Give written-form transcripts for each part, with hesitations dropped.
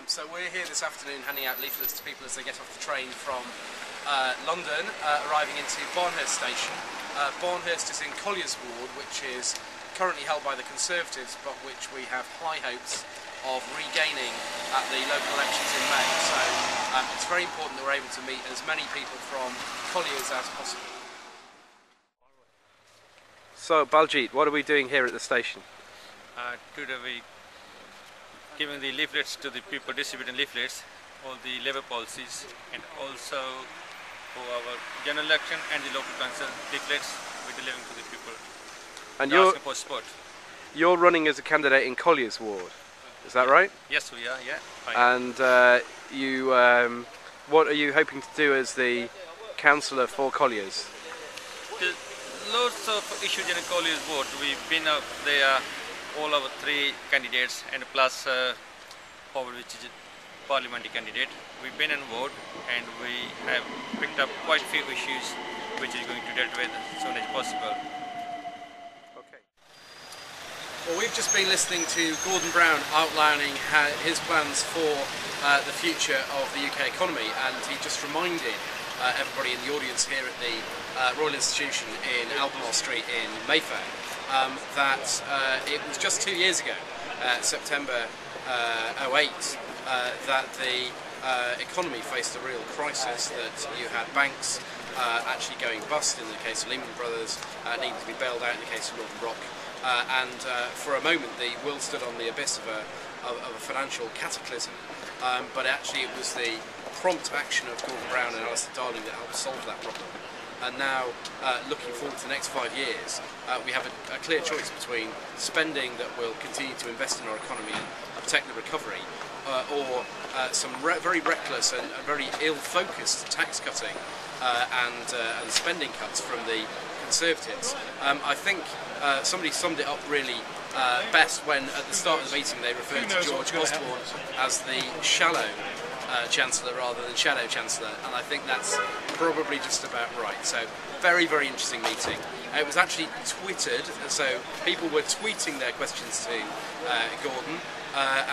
So we're here this afternoon handing out leaflets to people as they get off the train from London, arriving into Barnehurst Station. Barnehurst is in Collier's ward, which is currently held by the Conservatives, but which we have high hopes of regaining at the local elections in May. So it's very important that we're able to meet as many people from Collier's as possible. So Baljit, what are we doing here at the station? Today we giving the leaflets to the people, distributing leaflets, all the Labour policies, and also for our general election and the local council leaflets we're delivering to the people. And asking for support. You're running as a candidate in Collier's ward, is that right? Yes, we are. Yeah. And what are you hoping to do as the councillor for Collier's? There's lots of issues in Collier's ward. We've been up there. All our three candidates and plus Howard, which is a parliamentary candidate. We've been on board and we have picked up quite a few issues which is going to deal with as soon as possible. Okay. Well, we've just been listening to Gordon Brown outlining his plans for the future of the UK economy, and he just reminded everybody in the audience here at the Royal Institution in Albemarle Street in Mayfair that it was just 2 years ago, September 2008, that the economy faced a real crisis, that you had banks actually going bust in the case of Lehman Brothers, needing to be bailed out in the case of Northern Rock, and for a moment the world stood on the abyss of a financial cataclysm, but actually it was the prompt action of Gordon Brown and Alistair Darling that helped solve that problem. And now, looking forward to the next 5 years, we have a clear choice between spending that will continue to invest in our economy and protect the recovery, or some very reckless and very ill-focused tax cutting and spending cuts from the Conservatives. I think somebody summed it up really best when, at the start of the meeting, they referred to George Osborne as the shallow Chancellor rather than Shadow Chancellor, and I think that's probably just about right. So very, very interesting meeting. It was actually twittered, so people were tweeting their questions to Gordon,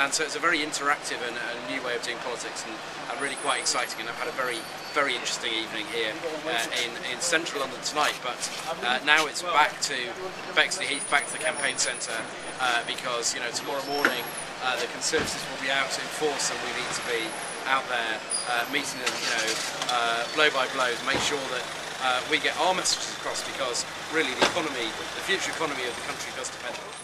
and so it's a very interactive and a new way of doing politics, and really quite exciting. And I've had a very, very interesting evening here in central London tonight, but now it's back to Bexley Heath, back to the campaign centre, because tomorrow morning the Conservatives will be out in force, and we need to be out there meeting them, blow by blow, to make sure that we get our messages across, because really the economy, the future economy of the country does depend on it.